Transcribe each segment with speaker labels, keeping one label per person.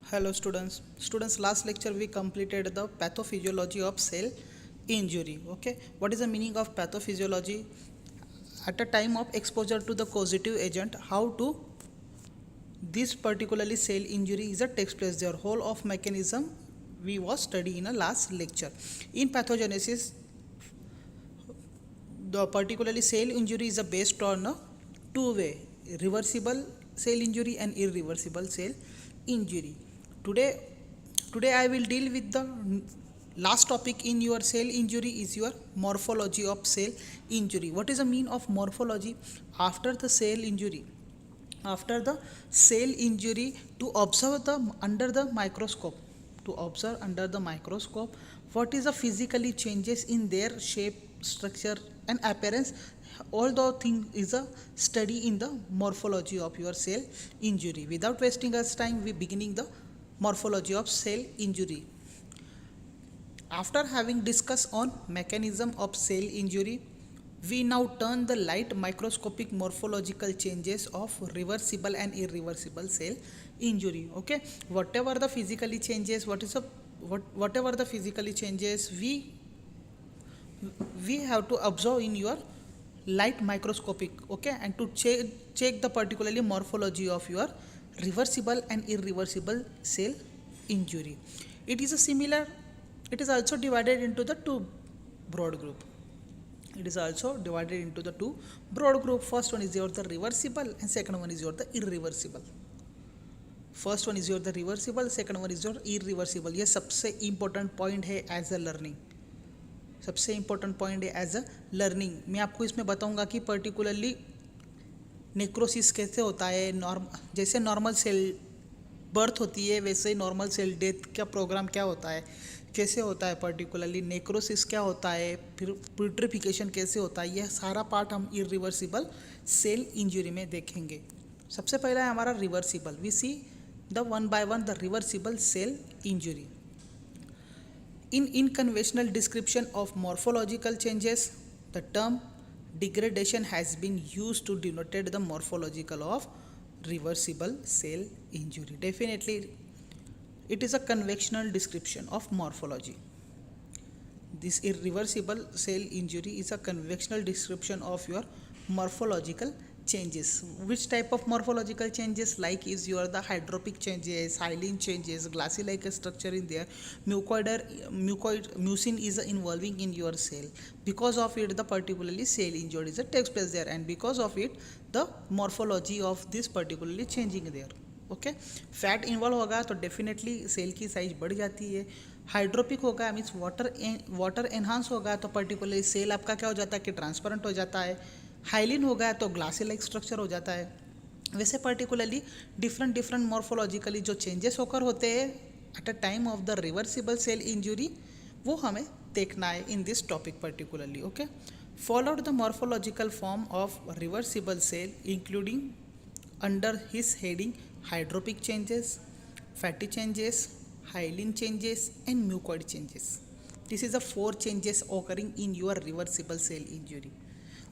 Speaker 1: Hello students. Students, last lecture we completed the pathophysiology of cell injury. Okay, what is the meaning of pathophysiology? At a time of exposure to the causative agent, how to this particularly cell injury is a takes place. Their whole of mechanism we was study in a last lecture. In pathogenesis, the particularly cell injury is based on a two-way reversible cell injury and irreversible cell injury. Today today I will deal with the last topic in your cell injury is your morphology of cell injury. What is the mean of morphology? After the cell injury, after the cell injury, to observe the under the microscope, to observe under the microscope what is the physically changes in their shape, structure and appearance. All the thing is a study in the morphology of your cell injury. Without wasting us time, we beginning the morphology of cell injury. After having discussed on mechanism of cell injury, we now turn the light microscopic morphological changes of reversible and irreversible cell injury. Okay, whatever the physically changes, whatever the physically changes we have to observe in your light microscopic. Okay, and to check the particularly morphology of your reversible and irreversible cell injury. It is a similar, it is also divided into the two broad group. It is also divided into the two broad group. First one is your the reversible and second one is your the irreversible. First one is your the reversible, second one is your irreversible. ये सबसे important point है as a learning. सबसे important point है as a learning. मैं आपको इसमें बताऊंगा कि पर्टिकुलरली नेक्रोसिस कैसे होता है. जैसे नॉर्मल सेल बर्थ होती है वैसे ही नॉर्मल सेल डेथ का प्रोग्राम क्या होता है, कैसे होता है, पर्टिकुलरली नेक्रोसिस क्या होता है, फिर प्यूट्रिफिकेशन कैसे होता है. यह सारा पार्ट हम इरिवर्सिबल सेल इंजरी में देखेंगे. सबसे पहला है हमारा reversible. We see the one by one the reversible cell injury. In unconventional description of morphological changes, the term degradation has been used to denote the morphological of reversible cell injury. Definitely, it is a conventional description of morphology. This irreversible cell injury is a conventional description of your morphological changes. Which type of morphological changes? Like is your the hydropic changes, hyaline changes, glassy like a structure in there, mucin is involving in your cell. Because of it the particularly cell injury is takes place there, and because of it the morphology of this particularly changing there. Okay, fat involve होगा तो definitely cell की size बढ़ जाती है. Hydropic होगा means water enhance होगा तो particularly cell आपका क्या हो जाता है कि ट्रांसपेरेंट हो जाता है. हाइलिन होगा तो ग्लासी लाइक स्ट्रक्चर हो जाता है. वैसे पर्टिकुलरली डिफरेंट मॉर्फोलॉजिकली जो चेंजेस होकर होते हैं at a time of the reversible cell injury, वो हमें देखना है in this topic particularly. Okay, followed the morphological form of reversible cell including under his heading hydropic changes, fatty changes, hyaline changes and mucoid changes. This is the four changes occurring in your reversible cell injury.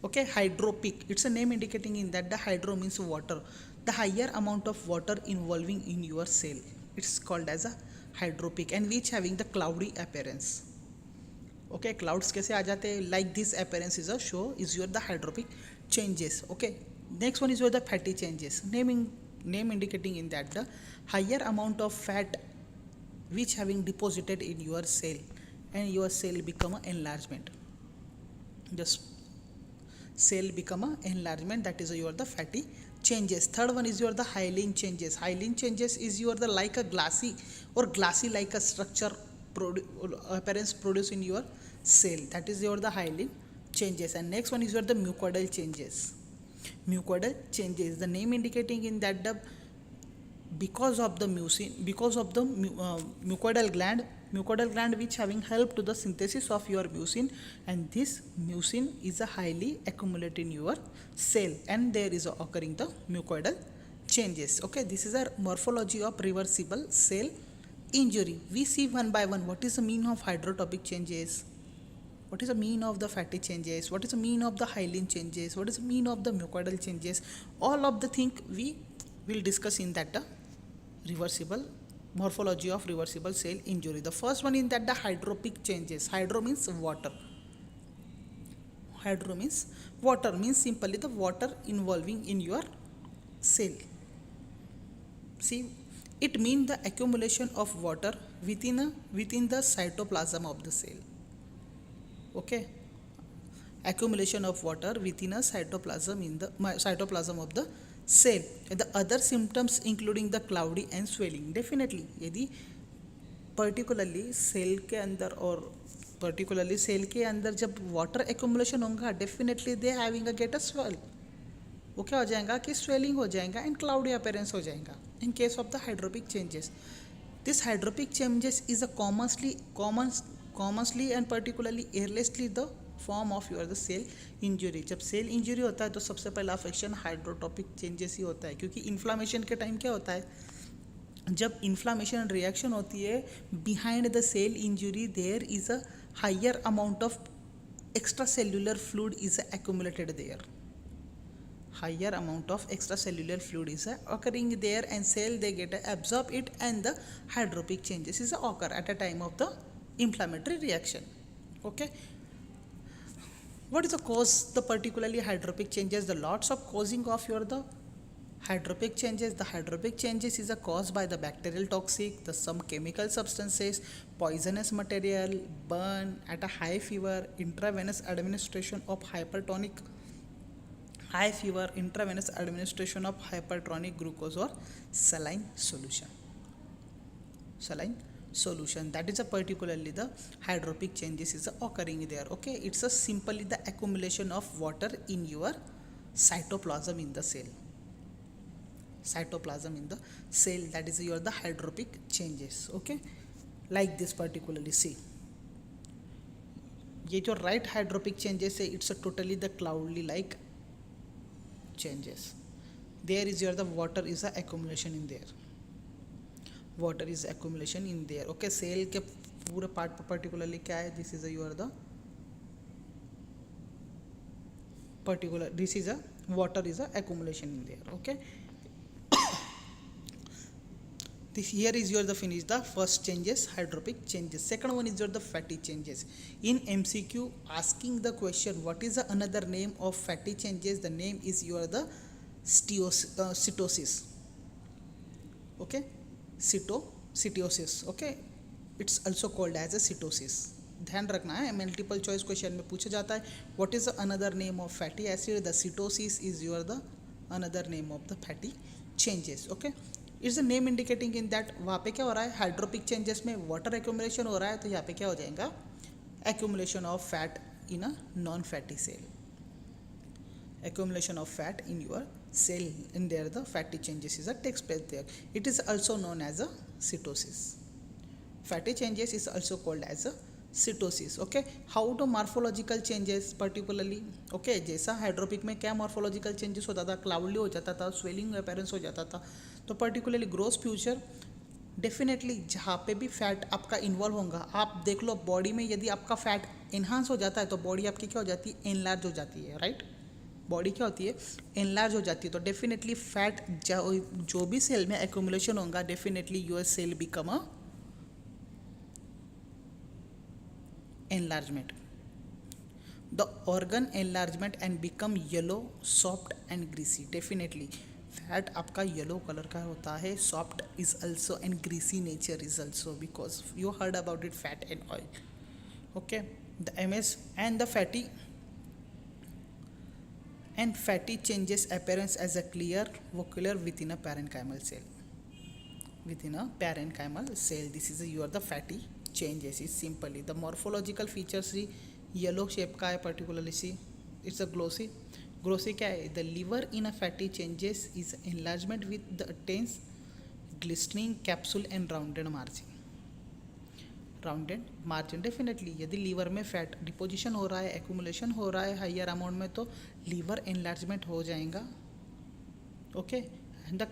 Speaker 1: Okay, hydropic, it's a name indicating in that the hydro means water, the higher amount of water involving in your cell, it's called as a hydropic, and which having the cloudy appearance. Okay, clouds कैसे आ जाते हैं, like this appearance is a show is your the hydropic changes. Okay, next one is your the fatty changes. Name indicating in that the higher amount of fat which having deposited in your cell and your cell become a enlargement. Just cell become a enlargement, that is your the fatty changes. Third one is your the hyaline changes. Hyaline changes is your the like a glassy or glassy like a structure appearance produced in your cell, that is your the hyaline changes. And next one is your the mucoidal changes. Mucoidal changes, the name indicating in that the because of the mucin, because of the mucoidal gland which having help to the synthesis of your mucin, and this mucin is a highly accumulated in your cell and there is a occurring the mucoidal changes. Okay, this is a morphology of reversible cell injury. We see one by one what is the mean of hydrotopic changes, what is the mean of the fatty changes, what is the mean of the hyaline changes, what is the mean of the mucoidal changes. All of the thing we will discuss in that the reversible morphology of reversible cell injury. The first one is that the hydropic changes. Hydro means water. Hydro means water, means simply the water involving in your cell. See, it means the accumulation of water within the cytoplasm of the cell. Okay, accumulation of water within a cytoplasm of the cell. The other symptoms including the cloudy and swelling. Definitely यदि particularly cell के अंदर जब water accumulation होगा, definitely they having a get a swell. वो क्या हो जाएगा कि स्वेलिंग हो जाएगा एंड क्लाउडी अपीयरेंस हो जाएगा in case of the hydropic changes. This hydropic changes is a commonly and particularly airlessly the form of your the cell injury. जब सेल इंजरी होता है तो सबसे पहला अफेक्शन हाइड्रोटॉपिक चेंजेस ही होता है, क्योंकि इन्फ्लामेशन के टाइम क्या होता है, जब इन्फ्लामेशन रिएक्शन होती है behind the cell injury there is a higher amount of extracellular fluid is accumulated there. Higher amount of extracellular fluid is occurring there and cell they get absorb it and the hydropic changes is occur at a time of the inflammatory reaction. Okay, what is the cause the particularly hydropic changes? The lots of causing of your the hydropic changes. The hydropic changes is caused by the bacterial toxic, the some chemical substances, poisonous material, burn at a high fever, intravenous administration of intravenous administration of hypertonic glucose or saline solution. That is a particularly the hydropic changes is occurring there. Okay, it's a simply the accumulation of water in your cytoplasm in the cell. That is your the hydropic changes. Okay, like this particularly. See, ये जो right hydropic changes है, it's a totally the cloudy like changes. There is your the water is a accumulation in there. Okay, cell के पूरे part पर particularly क्या है, this is a your the particular, this is a water is a accumulation in there. Okay, this here is your the finish the first changes, hydropic changes. Second one is your the fatty changes. In MCQ asking the question what is the another name of fatty changes, the name is your the cytosis. Okay, cytosis. Okay, it's also called as a cytosis. ध्यान रखना है, multiple choice question में पूछा जाता है what is the another name of fatty acid. The cytosis is your the another name of the fatty changes. Okay, it's the name indicating in that वहाँ पे क्या हो रहा है, हाइड्रोपिक चेंजेस में वाटर एक्यूमुलेशन हो रहा है, तो यहाँ पे क्या हो जाएगा, accumulation of fat in a non fatty cell. accumulation of fat in your cell, in there the fatty changes is takes place there. It is also known as a cytosis. Fatty changes is also called as a cytosis. Okay, how to morphological changes particularly. Okay, जैसा hydropic में क्या morphological changes होता था, cloudy हो जाता था, swelling appearance हो जाता था, तो पर्टिकुलरली ग्रोथ फ्यूचर डेफिनेटली जहाँ पे भी फैट आपका इन्वॉल्व होगा, आप देख लो बॉडी में यदि आपका फैट इन्हांस हो जाता है तो बॉडी आपकी क्या हो जाती है, एनलार्ज हो जाती है. राइट, बॉडी क्या होती है, एनलार्ज हो जाती है. तो डेफिनेटली फैट जो भी सेल में एक्यूमुलेशन होगा, definitely your cell become a enlargement. The organ enlargement and become yellow, soft and greasy. Definitely fat आपका येलो कलर का होता है, soft is also and greasy nature is also, because you heard about it fat and oil. Okay, the MS and the fatty changes appearance as a clear vocule within a parenchymal cell. This is your the fatty changes is simply the morphological features. Yellow shape का है particularly. See it's a glossy क्या है, the liver in a fatty changes is enlargement with the tense glistening capsule and rounded margin. Definitely यदि liver में fat deposition हो रहा है, accumulation हो रहा है हाइयर अमाउंट में, तो लीवर एनलार्जमेंट हो जाएगा. Okay, and the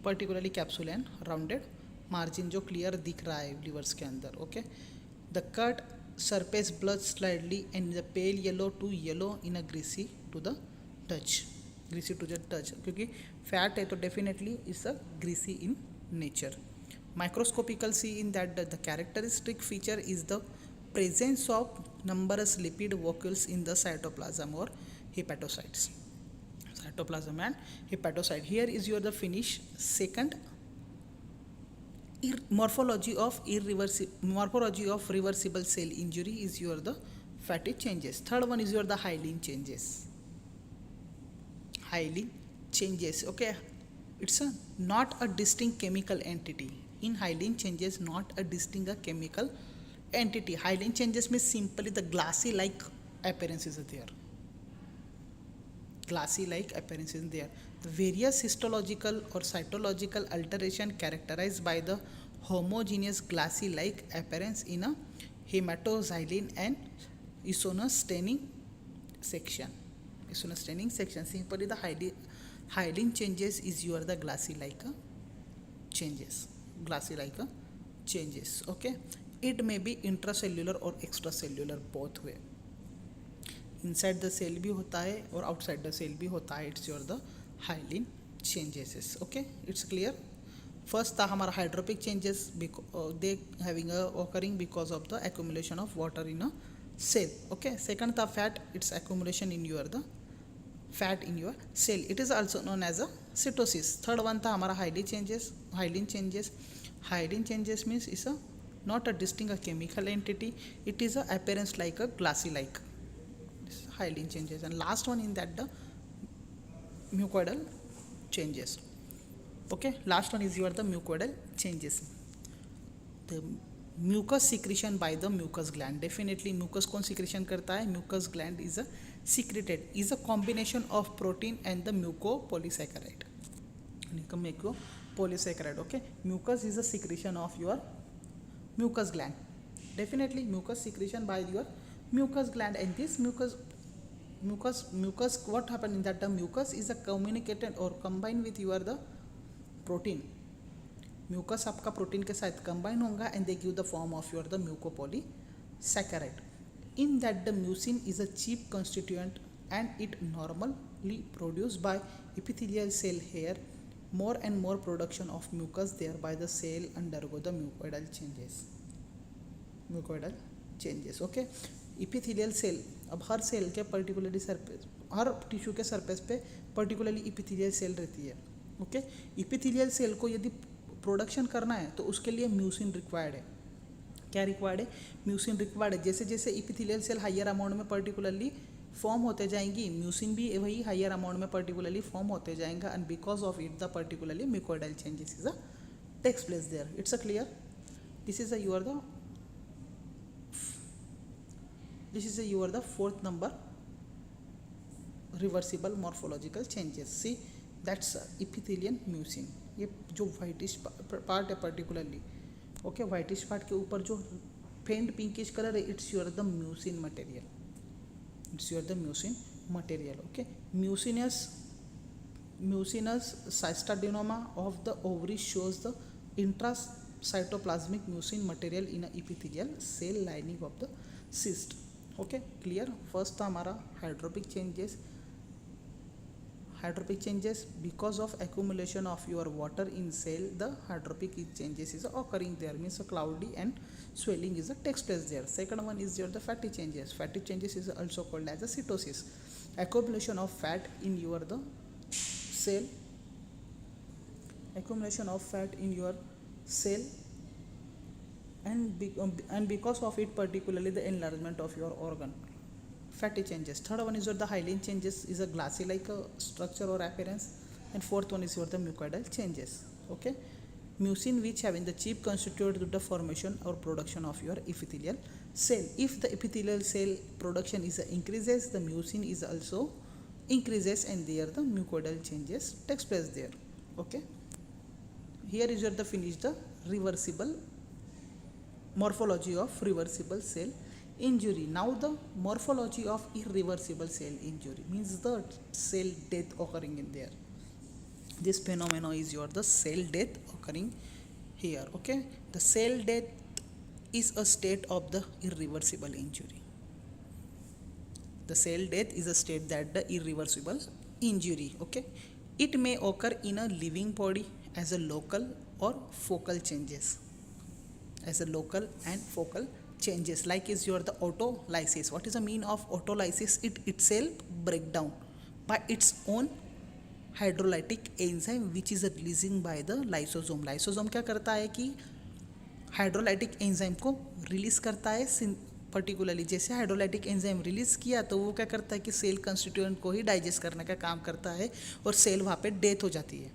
Speaker 1: particularly capsule and rounded margin जो क्लियर दिख रहा है लिवर्स के अंदर. Okay, the cut surface blood slightly and the pale yellow to yellow in a greasy to the touch, क्योंकि फैट है तो definitely it's a greasy in nature. Microscopical see in that the characteristic feature is the presence of numerous lipid vacuoles in the cytoplasm or hepatocytes. Cytoplasm and hepatocyte. Here is your the finish. Second, morphology of reversible cell injury is your the fatty changes. Third one is your the hyaline changes. Hyaline changes. Okay, it's not a distinct chemical entity. In hyaline changes, not a distinct chemical entity. Hyaline changes means simply the glassy like appearance is there. Glassy like appearance is there. The various histological or cytological alteration characterized by the homogeneous glassy like appearance in a hematoxylin and isonous staining section. Isonous staining section. Simply the hyaline changes is your the glassy like changes. Glassy like changes. Okay. It may be intracellular or extracellular both way. Inside the cell भी होता है और outside the cell भी होता है. It's your the hyaline changes. Okay, it's clear. First था हमारा hydropic changes they having occurring because of the accumulation of water in a cell. Okay, second था fat. It's accumulation in your the fat in your cell. It is also known as a steatosis. Third one था हमारा hyaline changes. Hyaline changes means is a not a distinct chemical entity. It is a appearance like a glassy like. Hyaline changes. And last one in that the mucoidal changes. Okay, last one is your the mucoidal changes. The mucus secretion by the mucus gland. Definitely mucus कौन secretion करता है? Mucus gland is a secreted is a combination of protein and the mucopolysaccharide. Mucopolysaccharide. Okay, mucus is a secretion of your mucus gland. Definitely mucus secretion by your mucus gland, and this mucus what happened in that the mucus is a communicated or combined with your the protein. Mucus आपका protein के साथ combine होगा and they give the form of your the mucopolysaccharide. In that the mucin is a chief constituent and it normally produced by epithelial cell hair. More and more production of mucus thereby the cell undergo the mucoidal changes. Okay, epithelial cell. अब हर cell के particularly surface, हर tissue के surface पे particularly epithelial cell रहती है. Okay, epithelial cell को यदि production करना है तो उसके लिए म्यूसिन रिक्वायर्ड है. क्या रिक्वायर्ड है? म्यूसिन रिक्वायर्ड है. जैसे जैसे इपिथेलियल सेल हायर अमाउंट में पर्टिकुलरली फॉर्म होते जाएंगी, म्यूसिन भी वही हायर अमाउंट में पर्टिकुलरली फॉर्म होते जाएंगा, and because of it the particularly mucoidal changes is a takes place there. It's a clear. This is the fourth number reversible morphological changes. See, that's epithelial mucin. ये जो whitish part है particularly, okay, whitish part के ऊपर जो फेंट pinkish colour है, it's your the mucin material. Okay, mucinous cystadenoma of the ovary shows the intracytoplasmic mucin material in a epithelial cell lining of the cyst. Okay, clear. First था हमारा hydropic changes because of accumulation of your water in cell. The hydropic changes is occurring there, means a cloudy and swelling is a takes place there. Second one is your the fatty changes. Fatty changes is also called as a cytosis. Accumulation of fat in your the cell. And because of it particularly the enlargement of your organ. Fatty changes. Third one is your the hyaline changes is a glassy like a structure or appearance, and fourth one is your the mucoidal changes. Okay, mucin which having the chief constitute to the formation or production of your epithelial cell. If the epithelial cell production is increases, the mucin is also increases, and there the mucoidal changes takes place there. Okay, here is your the finish the reversible morphology of reversible cell injury. Now the morphology of irreversible cell injury means the cell death occurring in there. This phenomenon is your the cell death occurring here. Okay, the cell death is a state of the irreversible injury. The cell death is a state that the irreversible injury. Okay, it may occur in a living body as a local or focal changes. As a local and focal changes, like is your the autolysis. What is the mean of autolysis? It itself break down by its own hydrolytic enzyme which is releasing by the lysosome. Lysosome क्या करता है कि hydrolytic enzyme को release करता है particularly. जैसे hydrolytic enzyme release किया तो वो क्या करता है कि सेल कंस्टिट्यूएंट को ही डाइजेस्ट करने का काम करता है और सेल वहाँ पे डेथ हो जाती है।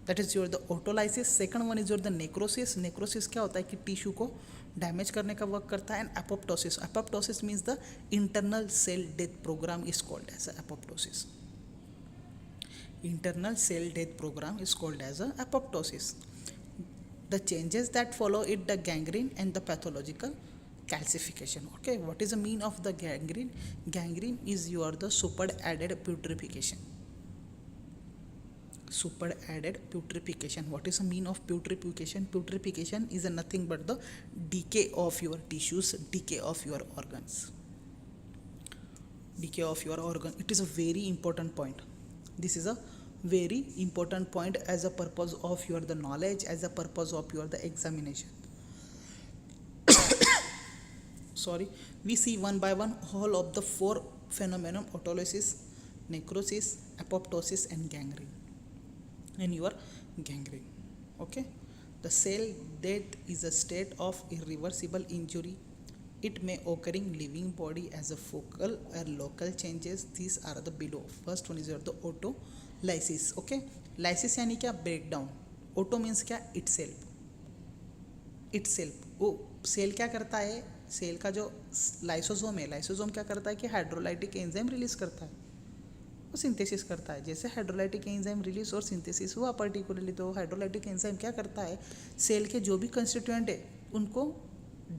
Speaker 1: That is your the autolysis. Second one is your the necrosis. Necrosis क्या होता है कि टिश्यू को डैमेज करने का वर्क करता है। And apoptosis, apoptosis means the internal cell death programme is called as apoptosis. Internal cell death program is called as a apoptosis. The changes that follow it, the gangrene and the pathological calcification. Okay, what is the mean of the gangrene? Gangrene is your the superadded putrefaction. Superadded putrefaction. What is the mean of putrefaction? Putrefaction is nothing but the decay of your tissues, decay of your organs. Decay of your organ. It is a very important point. This is a very important point as a purpose of your the knowledge, as a purpose of your the examination. Sorry, we see one by one all of the four phenomenon: autolysis, necrosis, apoptosis and gangrene. And your gangrene. Okay, the cell death is a state of irreversible injury. It may occur in living body as a focal or local changes. These are the below. First one is your the autolysis. Okay, lysis यानी क्या? Breakdown. Auto means क्या? Itself. वो cell क्या करता है? Cell का जो lysosome है, लाइसोसोम क्या करता है कि हाइड्रोलाइटिक एंजाइम रिलीज करता है, वो सिंथेसिस करता है. जैसे हाइड्रोलाइटिक एंजाइम रिलीज और सिंथेसिस हुआ पर्टिकुलरली, तो हाइड्रोलाइटिक एंजाइम क्या करता है? सेल के जो भी कंस्टिट्यूएंट है उनको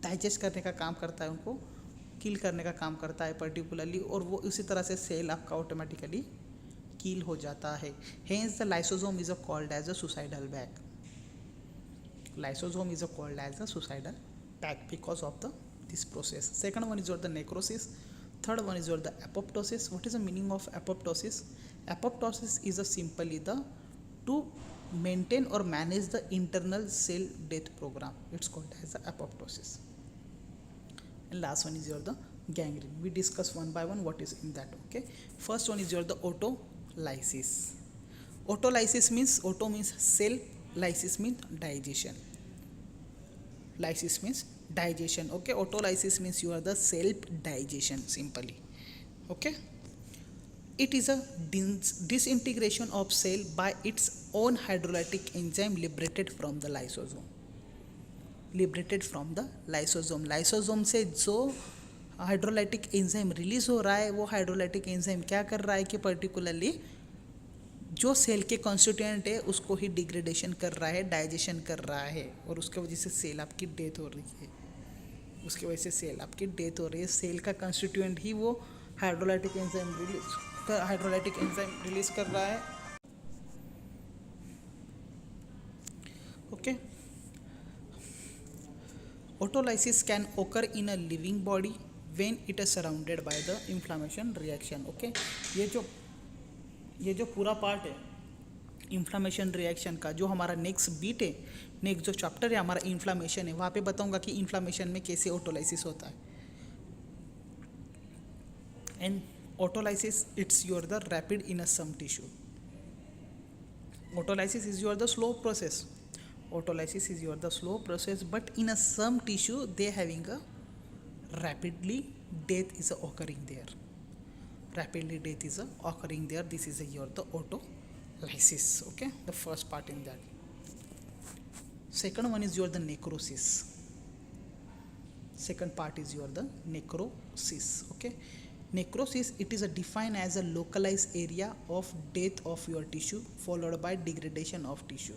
Speaker 1: डाइजेस्ट करने का काम करता है, उनको किल करने का काम करता है पर्टिकुलरली, और वो उसी तरह से सेल आपका ऑटोमेटिकली किल हो जाता है. Hence the lysosome is called as a suicidal bag. Lysosome is called as a suicidal bag because of the this process. Second one is your the necrosis. Third one is your the apoptosis. What is the meaning of apoptosis? Apoptosis is a simply the to maintain or manage the internal cell death program. It's called as the apoptosis. And last one is your the gangrene. We discuss one by one what is in that. Okay, first one is your the autolysis. Autolysis means, auto means cell, lysis means digestion. Lysis means digestion. Okay, autolysis means you are the self digestion simply. Okay, it is a disintegration of cell by its own hydrolytic enzyme liberated from the lysosome. Liberated from the lysosome. Lysosome से जो hydrolytic enzyme release हो रहा है, वो hydrolytic enzyme क्या कर रहा है कि पर्टिकुलरली जो सेल के कॉन्स्टिट्यूएंट है उसको ही डिग्रेडेशन कर रहा है, डाइजेशन कर रहा है, और उसके वजह से सेल आपकी डेथ हो रही है. उसकी वजह से सेल आपकी डेथ हो रही है. सेल का कॉन्स्टिट्यूएंट ही वो हाइड्रोलाइटिक एंजाइम रिलीज कर रहा है. Okay, autolysis can occur in a living body when it is surrounded by the inflammation reaction. Okay, ये जो पूरा पार्ट है इन्फ्लामेशन रिएक्शन का, जो हमारा नेक्स्ट बीट है, नेक्स्ट जो चैप्टर है हमारा इन्फ्लामेशन है, वहाँ पे बताऊंगा कि इन्फ्लामेशन में कैसे ऑटोलाइसिस होता है. And autolysis, it's your the rapid in a some tissue. Autolysis is your the slow process. Autolysis is your the slow process, but in a some tissue they having a rapidly death is occurring there. Rapidly death is occurring there. This is your the autolysis. Okay, the first part in that. Second one is your the necrosis. Second part is your the necrosis. Okay, necrosis, it is defined as a localized area of death of your tissue followed by degradation of tissue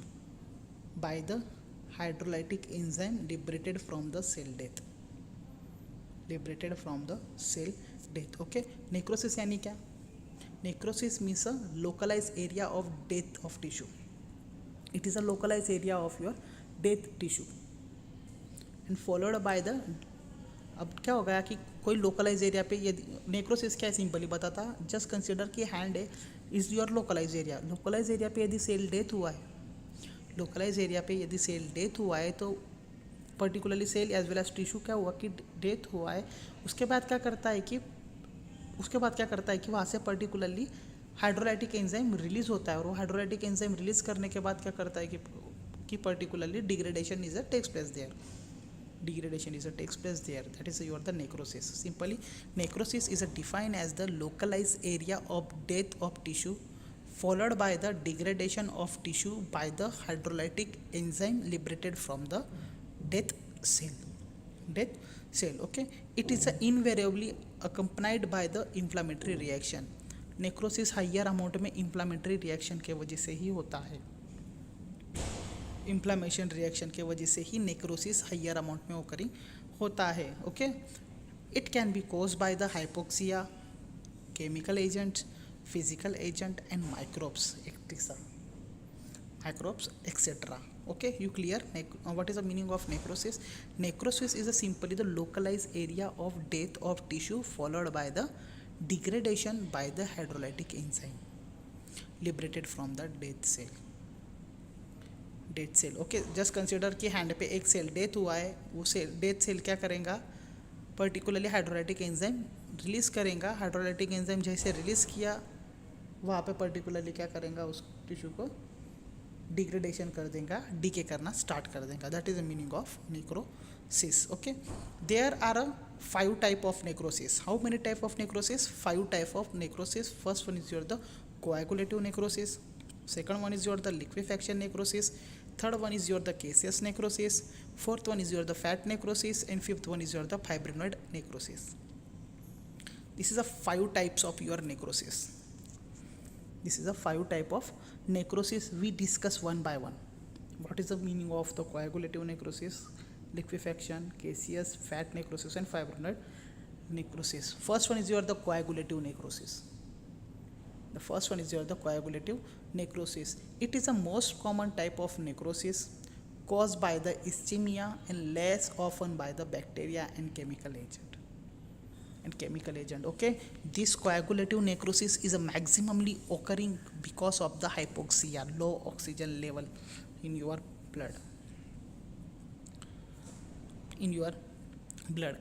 Speaker 1: by the hydrolytic enzyme liberated from the cell death. Liberated from the cell death. Okay, necrosis यानी क्या? Necrosis means a localized area of death of tissue. It is a localized area of your death tissue and followed by the. अब क्या हो गया कि कोई localise area पे, यदि नेक्रोसिस क्या है सिंपली बताता, जस्ट कंसिडर कि हैंड है is your localise area. Localise area पे यदि सेल डेथ हुआ है लोकलाइज एरिया पे यदि सेल डेथ हुआ है तो particularly cell as well as tissue क्या हुआ कि डेथ हुआ है, उसके बाद क्या करता है कि वहाँ से पर्टिकुलरली हाइड्रोलाइटिक एंजाइम रिलीज होता है, और वो हाइड्रोलाइटिक एंजाइम रिलीज करने के बाद क्या करता है कि particularly degradation is a takes place there, that is your the necrosis. Simply necrosis is defined as the localized area of death of tissue followed by the degradation of tissue by the hydrolytic enzyme liberated from the death cell. Okay, it is invariably accompanied by the inflammatory reaction. Necrosis higher amount में inflammatory reaction के वजह से ही होता है, inflammation reaction के वजह से ही नेक्रोसिस हाइयर अमाउंट में ओकरिंग होता है. Okay, it can be cause by the hypoxia, chemical agent, physical agent and microbes etcetera. Okay, you clear? What is the meaning of necrosis? Necrosis is simply the localized area of death of tissue followed by the degradation by the hydrolytic enzyme liberated from the dead cell. Okay, just consider कि hand पे एक cell death हुआ है, वो cell death cell क्या करेगा, particularly hydrolytic enzyme release करेगा. Hydrolytic enzyme जैसे रिलीज किया वहाँ पे पर्टिकुलरली क्या करेगा, उस टिश्यू को डिग्रेडेशन कर देगा, डीके करना स्टार्ट कर देगा. That is the meaning of necrosis. Okay, there are 5 type of necrosis. How many type of necrosis? 5 type of necrosis. First one is your the coagulative necrosis, second one is your the liquefaction necrosis, third one is your the caseous necrosis, fourth one is your the fat necrosis, and fifth one is your the fibrinoid necrosis. This is a 5 types of your necrosis. This is a 5 type of necrosis we discuss one by one. What is the meaning of the coagulative necrosis, liquefaction, caseous, fat necrosis, and fibrinoid necrosis? First one is your the coagulative necrosis. The first one is your the coagulative necrosis. It is the most common type of necrosis caused by the ischemia and less often by the bacteria and chemical agent. Okay, this coagulative necrosis is a maximally occurring because of the hypoxia, low oxygen level in your blood,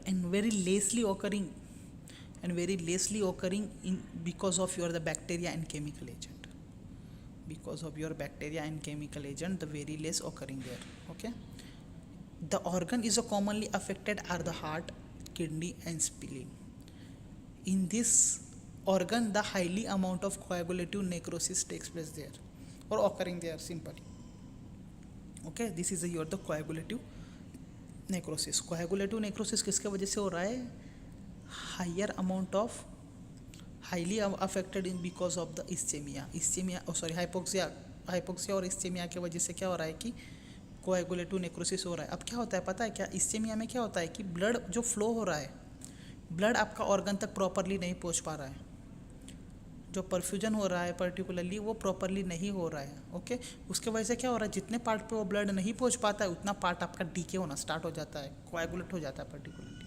Speaker 1: and very lessly occurring in because of your the bacteria and chemical agent. The very less occurring there. Okay, the organ is commonly affected are the heart, kidney, and spleen. In this organ, the highly amount of coagulative necrosis takes place there or occurring there simply. Okay, this is your the coagulative necrosis. Coagulative necrosis किसके वजह से हो रहा है? Higher amount of highly affected in because of the hypoxia और ischaemia की वजह से क्या हो रहा है कि कोएगुलेटिव नेक्रोसिस हो रहा है. अब क्या होता है पता है क्या? इस्चेमिया में क्या होता है कि ब्लड जो फ्लो हो रहा है, ब्लड आपका ऑर्गन तक प्रॉपरली नहीं पहुंच पा रहा है, जो परफ्यूजन हो रहा है पर्टिकुलरली वो प्रॉपरली नहीं हो रहा है. ओके, उसके वजह से क्या हो रहा है, जितने पार्ट पे वो ब्लड नहीं पहुंच पाता है उतना पार्ट आपका डीके होना स्टार्ट हो जाता है, कोएगुलेट हो जाता है पर्टिकुलरली.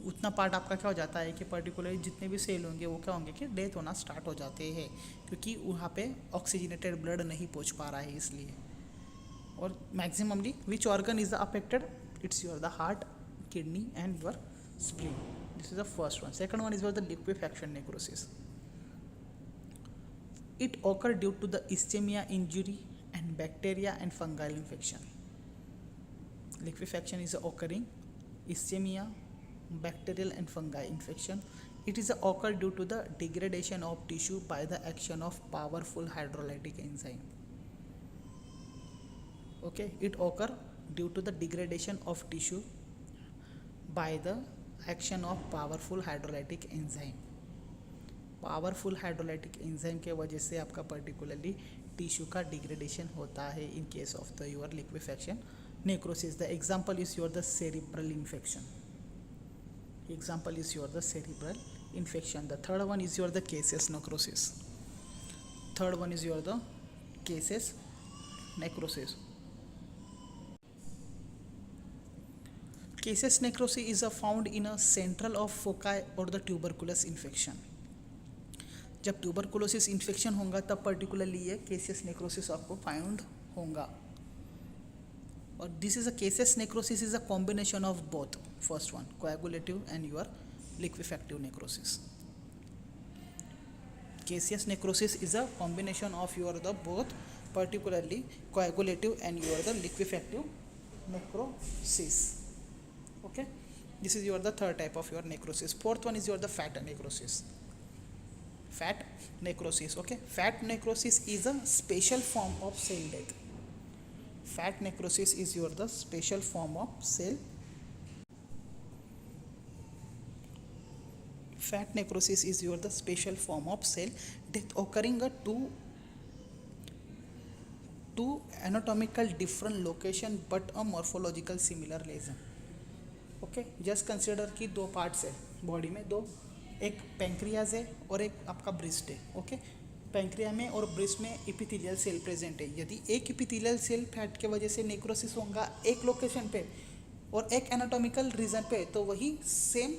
Speaker 1: उतना पार्ट आपका क्या हो जाता है कि पर्टिकुलरली जितने भी सेल होंगे वो क्या होंगे कि डेथ होना स्टार्ट हो जाते हैं, क्योंकि वहाँ पे ऑक्सीजनेटेड ब्लड नहीं पहुँच पा रहा है इसलिए. और maximally which organ is the affected? It's your the heart, kidney and your spleen. This is the first one. Second one is the liquefaction necrosis. It occurs due to the ischemia injury and bacteria and fungal infection. Liquefaction is occurring ischemia, bacterial and fungi infection. It is occur due to the degradation of tissue by the action of powerful hydrolytic enzyme. Okay, it occur due to the degradation of tissue by the action of powerful hydrolytic enzyme. Powerful hydrolytic enzyme के वजह से आपका particularly tissue का degradation होता है इन case of the your liquefaction necrosis. The example is your the cerebral infection. The third one is your the cases necrosis. Caseous necrosis is found in a central of foci or the tuberculous infection. जब tuberculosis infection होगा तब particularly ये केसियस necrosis आपको find होगा. और this is a caseous necrosis is a combination of both. First one coagulative and your liquefactive necrosis. Caseous necrosis is a combination of your the both, particularly coagulative and your the liquefactive necrosis. Okay, this is your the third type of your necrosis. Fourth one is your the fat necrosis. Fat necrosis. Okay, fat necrosis is a special form of cell death. Fat necrosis is your the special form of cell. Fat necrosis is your the special form of cell death occurring at two anatomical different location but a morphological similar lesion. Okay, just consider कि दो parts है body में, दो, एक pancreas है और एक आपका ब्रेस्ट है. ओके, पैंक्रिया में और ब्रेस्ट में एपिथेलियल सेल प्रेजेंट है. यदि एक एपिथेलियल सेल फैट के वजह से नेक्रोसिस होगा एक लोकेशन पे और एक एनाटॉमिकल रीजन पे, तो वही सेम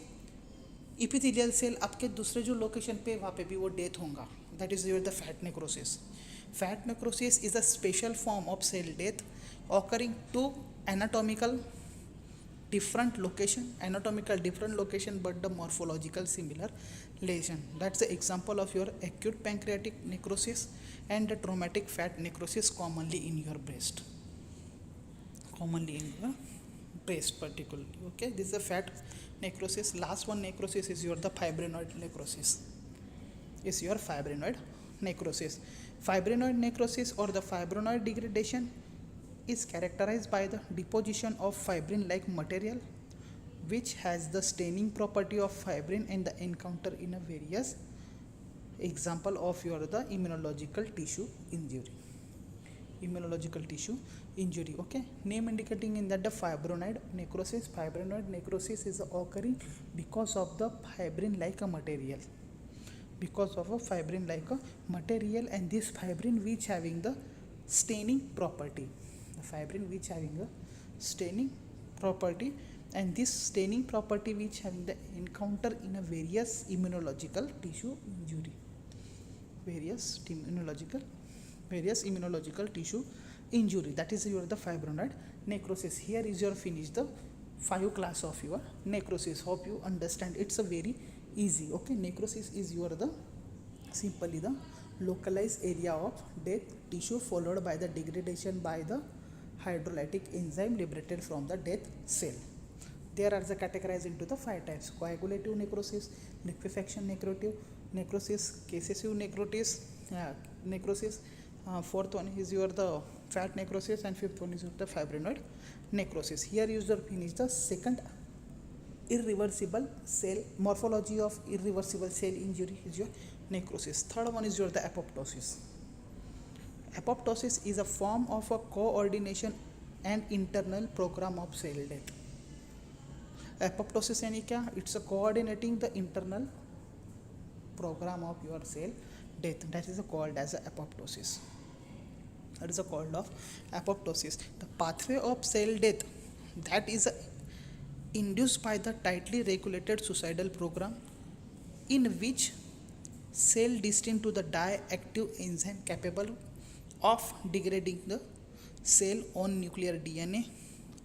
Speaker 1: एपिथेलियल सेल आपके दूसरे जो लोकेशन पे वहाँ पे भी वो डेथ होगा. That is your the fat necrosis. Fat necrosis is a special form of cell death occurring to anatomical different location but the morphological similar lesion. That's the example of your acute pancreatic necrosis and the traumatic fat necrosis commonly in your breast. Particularly. Okay, this is a fat necrosis. Last one necrosis is your the fibrinoid necrosis. Fibrinoid necrosis or the fibrinoid degradation is characterized by the deposition of fibrin like material which has the staining property of fibrin and the encounter in a various example of your the immunological tissue injury. Okay, name indicating in that the fibrinoid necrosis is occurring because of the fibrin like a material, and this fibrin which having the staining property, and this staining property which having the encounter in a various immunological tissue injury. That is your the fibrinoid necrosis. Here is your finish the 5 class of your necrosis. Hope you understand. It's a very easy. Okay, necrosis is your the simply the localized area of dead tissue followed by the degradation by the hydrolytic enzyme liberated from the dead cell. There are the categorized into the 5 types: coagulative necrosis, liquefaction necrosis, caseous necrosis. Fourth one is your the fat necrosis, and fifth one is your the fibrinoid necrosis. Here is the finish the second irreversible cell morphology of irreversible cell injury is your necrosis. Third one is your the apoptosis. Apoptosis is a form of a coordination and internal program of cell death. Apoptosis यानी क्या? It's a coordinating the internal program of your cell death. That is called as a apoptosis. The pathway of cell death that is induced by the tightly regulated suicidal program in which cell destined to the die active enzyme capable of degrading the cell on nuclear DNA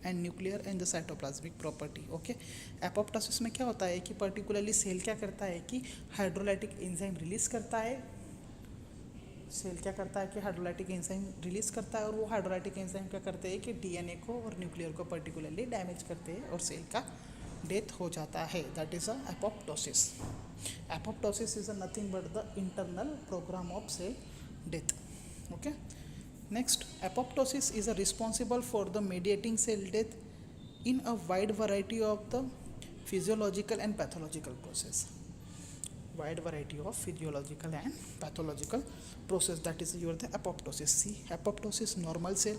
Speaker 1: and nuclear and the cytoplasmic property. Okay, apoptosis में क्या होता है कि particularly cell क्या करता है कि hydrolytic enzyme release करता है. हाइड्रोलाइटिक एंजाइम रिलीज करता है और वो हाइड्रोलाइटिक एंजाइम क्या करते हैं कि डीएनए को और न्यूक्लियर को पर्टिकुलरली डैमेज करते हैं और सेल का डेथ हो जाता है. That is a apoptosis. Apoptosis is nothing but the internal programme of cell death. Okay, next, apoptosis is responsible for the mediating cell death in a wide variety of the physiological and pathological process. That is your the apoptosis. See, apoptosis normal cell.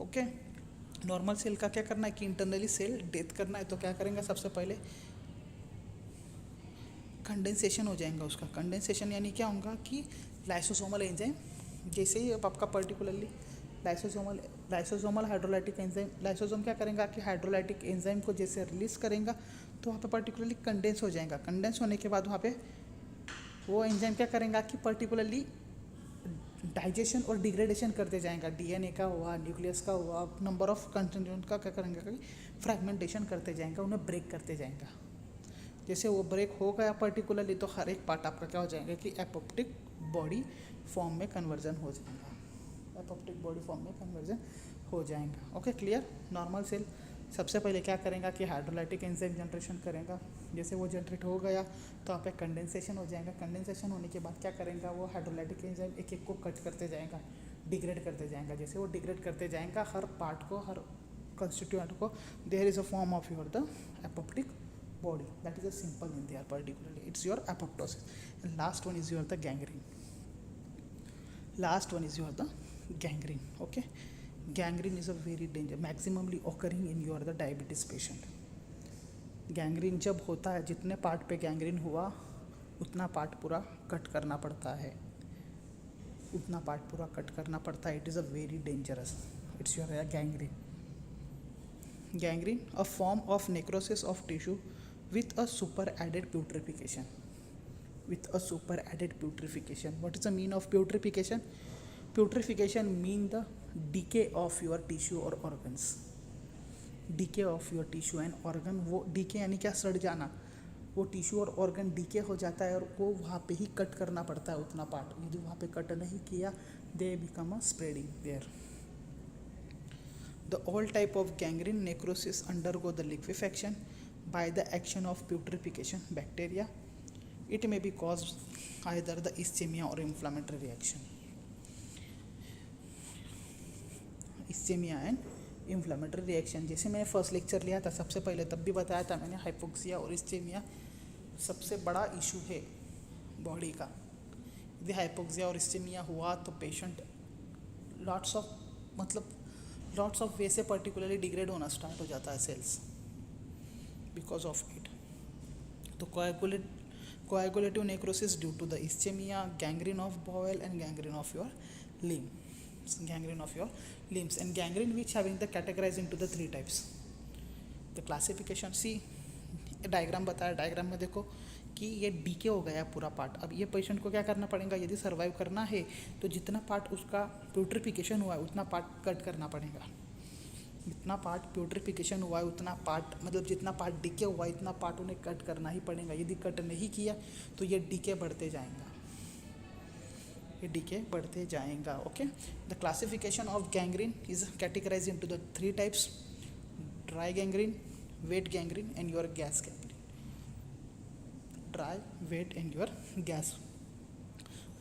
Speaker 1: Okay, normal cell का क्या करना है कि internally cell death करना है. तो क्या करेंगे, सबसे पहले कंडेंसेशन हो जाएगा उसका. कंडेंसेशन यानी क्या होगा कि लाइसोसोमल एंजाइम, जैसे ही आपका particularly lysosomal hydrolytic enzyme, lysosome क्या करेगा कि हाइड्रोलाइटिक एंजाइम को जैसे रिलीज करेगा तो वहाँ पे पर्टिकुलरली कंडेंस हो जाएगा. कंडेंस होने के बाद वहाँ पे वो एंजाइम क्या करेंगे कि पर्टिकुलरली डाइजेशन और डिग्रेडेशन करते जाएंगे, डीएनए का हुआ, न्यूक्लियस का हुआ, नंबर ऑफ कंस्टिट्यूएंट का क्या करेंगे कि फ्रैगमेंटेशन करते जाएंगे, उन्हें ब्रेक करते जाएंगे। जैसे वो ब्रेक हो गया पर्टिकुलरली तो हर एक पार्ट आपका क्या हो जाएगा कि एपोप्टिक बॉडी फॉर्म में कन्वर्जन हो जाएगा, एपोप्टिक बॉडी फॉर्म में कन्वर्जन हो जाएगा। Okay clear. नॉर्मल सेल सबसे पहले क्या करेंगे कि हाइड्रोलाइटिक एंजाइम जनरेशन करेगा। जैसे वो जनरेट हो गया तो आप एक कंडेंसेशन हो जाएगा। कंडेंसेशन होने के बाद क्या करेंगे, वो हाइड्रोलाइटिक एंजाइम एक एक को कट करते जाएगा, डिग्रेड करते जाएगा। जैसे वो डिग्रेड करते जाएगा हर पार्ट को, हर कंस्टिट्यूएंट को, there is a form of your the apoptic body, that is a simple in there. Particularly it's your apoptosis, and last one is your the gangrene. Last one is your the gangrene. Okay, gangrene is a very danger, maximally occurring in your the diabetes patient. Gangrene जब होता है, जितने part पे gangrene हुआ उतना part पूरा cut करना पड़ता है, उतना पार्ट पूरा कट करना पड़ता है। It is a very dangerous, it's your gangrene. Gangrene, a form of necrosis of tissue with a superadded putrefaction. With a superadded putrefaction. What is the mean of putrefaction? Putrefaction mean the decay of your tissue or organs. Decay of your tissue and organ. वो decay यानी क्या, सड़ जाना. वो tissue और organ DK हो जाता है और वो वहाँ पे ही कट करना पड़ता है उतना पार्ट. यदि वहाँ पे कट नहीं किया, they become a spreading there. The all type of gangrene necrosis undergo the liquefaction by the action of putrefaction bacteria. It may be caused either the ischemia or inflammatory reaction. Ischemia and inflammatory reaction. जैसे मैंने first lecture लिया था सबसे पहले, तब भी बताया था मैंने, हाइपोक्सिया और इस्चेमिया सबसे बड़ा इशू है बॉडी का. यदि हाइपोक्सिया और इस्चेमिया हुआ तो पेशेंट लॉट्स ऑफ वे से पर्टिकुलरली डिग्रेड होना स्टार्ट हो जाता है सेल्स बिकॉज ऑफ इट. तो coagulative necrosis due to the ischaemia, gangrene of bowel and gangrene of your limbs, gangrene of your limbs, and gangrene which having the categorized into the 3 types. The classification, see diagram बताया, diagram में देखो कि ये DK हो गया पूरा part. अब ये पेशेंट को क्या करना पड़ेगा, यदि सर्वाइव करना है तो जितना पार्ट उसका प्यूट्रिफिकेशन हुआ है उतना पार्ट कट करना पड़ेगा. जितना पार्ट प्यूट्रिफिकेशन हुआ है उतना पार्ट, मतलब जितना पार्ट डीके हुआ है इतना पार्ट उन्हें कट करना ही पड़ेगा. यदि कट नहीं किया तो ये डीके बढ़ते जाएगा, ये डीके बढ़ते जाएगा. Okay, the classification of gangrene is categorize into the 3 types: dry gangrene, wet gangrene and your gas gangrene. Dry, wet and your gas.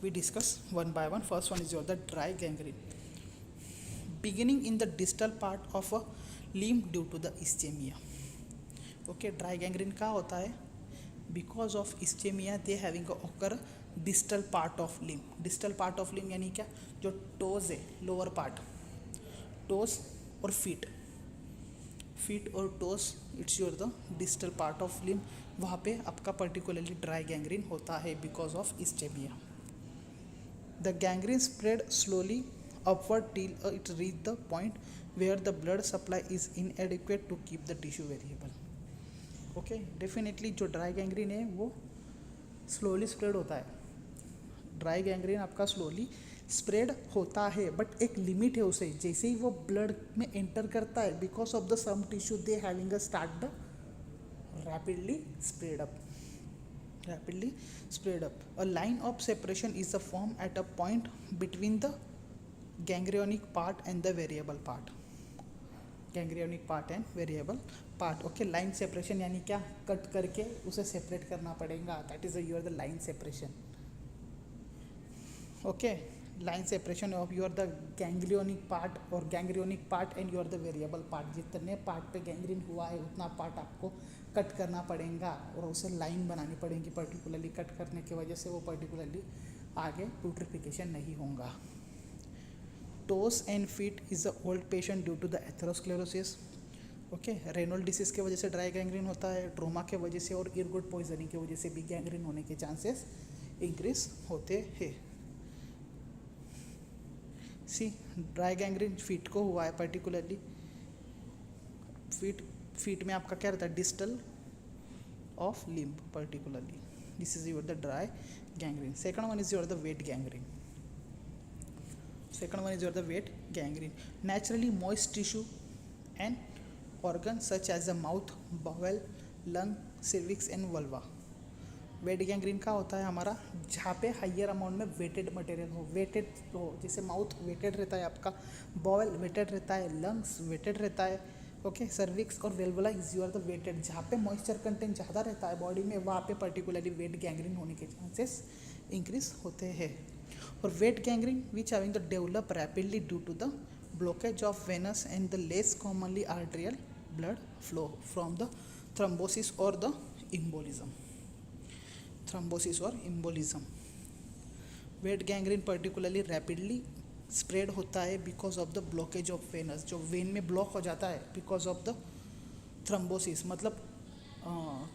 Speaker 1: We discuss one by one. First one is your the dry gangrene, beginning in the distal part of a limb due to the ischemia. Okay, dry gangrene का होता है because of ischemia they having a occur distal part of limb. Distal part of limb यानी क्या, जो toes है, lower part, toes और feet और toes, it's your the distal part of limb. वहाँ पे आपका पर्टिकुलरली ड्राई गैंग्रीन होता है because of ischaemia. The gangrene spread slowly upward till it reach the point where the blood supply is inadequate to keep the tissue variable. Okay, definitely जो dry gangrene है वो slowly spread होता है. Dry gangrene आपका slowly spread होता है but एक limit है उसे. जैसे ही वो ब्लड में एंटर करता है, because of the some tissue they having a start the rapidly spread up. A line of separation is the formed at a point between the gangrenic part and the variable part. Okay, line separation यानी क्या, cut करके उसे separate करना पड़ेगा. that is your the line separation. Okay, line separation of your the ganglionic part and your the variable part. जितने part पे gangrene हुआ है उतना पार्ट आपको कट करना पड़ेगा और उसे लाइन बनानी पड़ेगी. पर्टिकुलरली कट करने की वजह से वो पर्टिकुलरली आगे प्यूट्रिफिकेशन नहीं होगा. Toes and feet is the old patient due to the atherosclerosis. Okay, Raynaud disease के वजह से ड्राई गैंग्रीन होता है. ट्रोमा के वजह से और इरगुड पॉइजनिंग की वजह से भी गैंग्रीन होने के चांसेस इंक्रीज होते हैं. सी ड्राई गैंग्रीन फीट को हुआ है पर्टिकुलरली. फीट में आपका क्या रहता है, distal of limb particularly. This is your the dry gangrene. Second one is your the wet gangrene. Second one is your the wet gangrene. Naturally moist tissue and organs such as the mouth, bowel, lung, cervix and vulva. Wait gangrene का होता है हमारा जहाँ पे higher amount में weighted material हो, weighted हो, जैसे माउथ वेटेड रहता है आपका, बॉवल वेटेड रहता है, लंग्स वेटेड रहता है, ओके, सर्विक्स और वेल्वुला इज यूर द वेटेड, जहाँ पे मॉइस्चर कंटेंट ज़्यादा रहता है बॉडी में, वहाँ पे पर्टिकुलरली वेट गैंग्रीन होने के चांसेस इंक्रीज होते हैं. और wet gangrene which having the develop rapidly due to the blockage of venous and the less commonly arterial blood flow from the thrombosis और द इम्बोलिज्म. थ्रोम्बोसिस और embolism. Wet gangrene particularly rapidly spread होता है because of the blockage of venous, जो vein में block हो जाता है because of the thrombosis. मतलब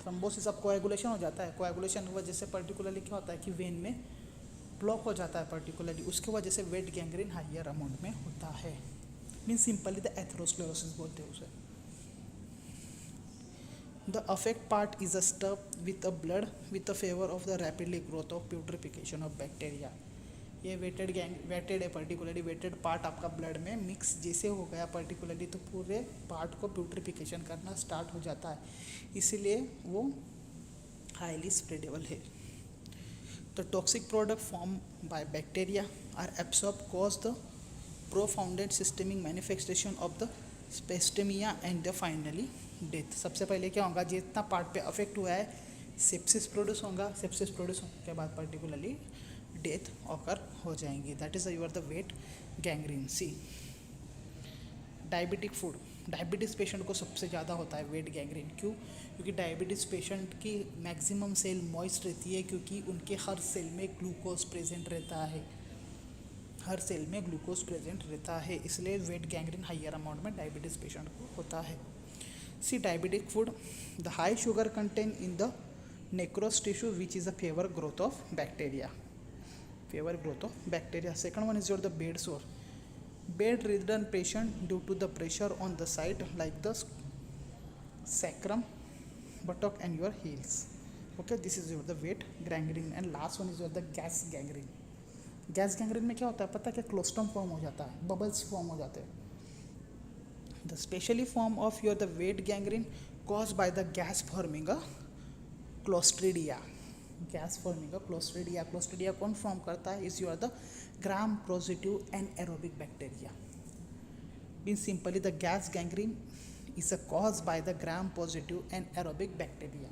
Speaker 1: थ्रोम्बोसिस अब कोएगुलेशन हो जाता है, कोएगुलेशन की वजह से पर्टिकुलरली क्या होता है कि वेन में ब्लॉक हो जाता है पर्टिकुलरली, उसके वजह से वेट गैंग्रीन हाइयर अमाउंट में होता है. मीन सिंपली द एथेरोस्क्लेरोसिस बोलते हैं उसे. The affect part is a stuff with a blood with a favor of the rapidly growth of putrefaction of bacteria. ये वेटेड है पर्टिकुलरली, वेटेड पार्ट आपका blood में मिक्स जैसे हो गया पर्टिकुलरली तो पूरे पार्ट को प्यूट्रिफिकेशन करना स्टार्ट हो जाता है, इसीलिए वो हाईली स्प्रेडेबल है. The toxic product form by bacteria are absorb cause the profounded systemic manifestation of the septicaemia and the finally death. सबसे पहले क्या होगा, जितना पार्ट पे अफेक्ट हुआ है सेप्सिस प्रोड्यूस होगा, सेप्सिस प्रोड्यूस होने के बाद पर्टिकुलरली डेथ ऑकर हो जाएंगी. That is your the wet gangrene. See diabetic food, diabetes patient को सबसे ज़्यादा होता है वेट गैंग्रीन. क्यों? क्योंकि डायबिटीज़ पेशेंट की मैक्सिमम सेल मॉइस्ट रहती है, क्योंकि उनके हर सेल में ग्लूकोज प्रेजेंट रहता है, हर सेल में ग्लूकोज प्रेजेंट रहता है, इसलिए वेट गैंग्रीन हाइयर अमाउंट में डायबिटीज़ पेशेंट को होता है. See diabetic food, the high sugar content in the necrous tissue which is a favor growth of bacteria. Favor growth of bacteria. Second one is your the bed sore. Bedridden patient due to the pressure on the side like the sacrum, buttock and your heels. Okay, this is your the weight gangrene. And last one is your the gas gangrene. Gas gangrene में क्या होता है पता है, क्या क्लोस्ट्रम form हो जाता है, बबल्स फॉर्म हो जाते हैं. The specially form of your the weight gangrene caused by the gas forming a clostridia. Gas forming a clostridia. Clostridia कौन फॉर्म करता है? Is your the gram positive anaerobic bacteria. Means simply the gas gangrene is a caused by the gram positive anaerobic bacteria.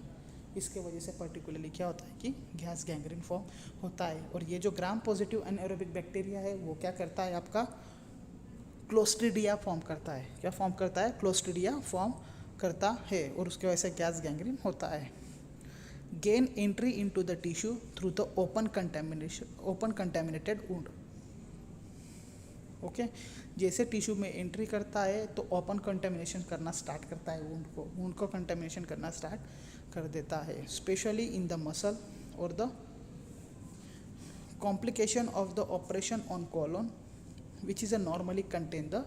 Speaker 1: इसके वजह से particularly क्या होता है कि गैस गैंग्रीन फॉर्म होता है. और ये जो ग्राम पॉजिटिव एनाएरोबिक बैक्टीरिया है वो क्या करता है, आपका क्लोस्ट्रीडिया फॉर्म करता है. क्या फॉर्म करता है? क्लोस्ट्रीडिया फॉर्म करता है और उसके वजह से गैस गैंग्रीन होता है. Gain entry into the tissue through the open contaminated wound. Okay, जैसे टिश्यू में एंट्री करता है तो ओपन कंटेमिनेशन करना स्टार्ट करता है, वुंड को कंटेमिनेशन करना स्टार्ट कर देता है. स्पेशली इन द मसल और the complication of the operation on colon which is a normally contain the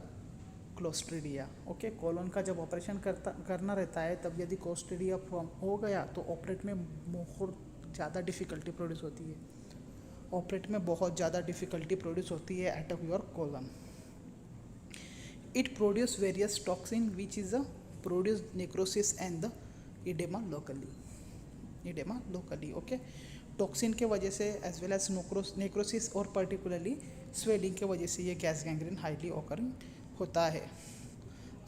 Speaker 1: clostridia. Okay, colon का जब ऑपरेशन करना रहता है तब यदि क्लोस्ट्रीडिया फॉर्म हो गया तो ऑपरेट में बहुत ज़्यादा डिफ़िकल्टी प्रोड्यूस होती है, ऑपरेट में बहुत ज़्यादा डिफ़िकल्टी प्रोड्यूस होती है at of your colon. It produce various toxin which is a produce necrosis and the oedema locally. Okay, toxin के वजह से एज वेल एज नेक्रोसिस और पर्टिकुलरली स्वेलिंग के वजह से ये गैस गैंग्रीन हाईली ऑकरिंग होता है.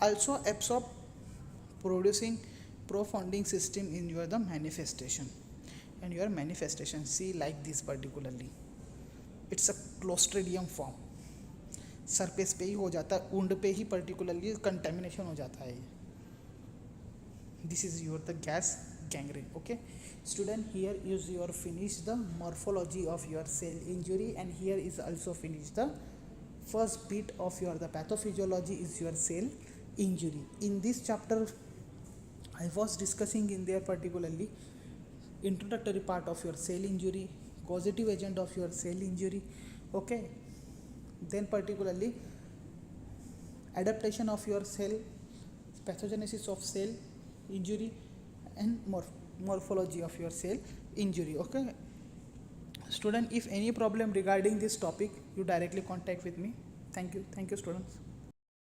Speaker 1: Also absorb producing profounding system in your the manifestation and your manifestation. See like this particularly it's a clostridium form. Surface पे ही हो जाता है, ऊंड पे ही पर्टिकुलरली कंटेमिनेशन हो जाता है. This is your the gas gangrene. Okay, student, here is your finish the morphology of your cell injury, and here is also finish the first bit of your the pathophysiology is your cell injury. In this chapter I was discussing in there particularly introductory part of your cell injury, causative agent of your cell injury. Okay, then particularly adaptation of your cell, pathogenesis of cell injury and morphology of your cell injury. Okay, student, if any problem regarding this topic, you directly contact with me. Thank you, students.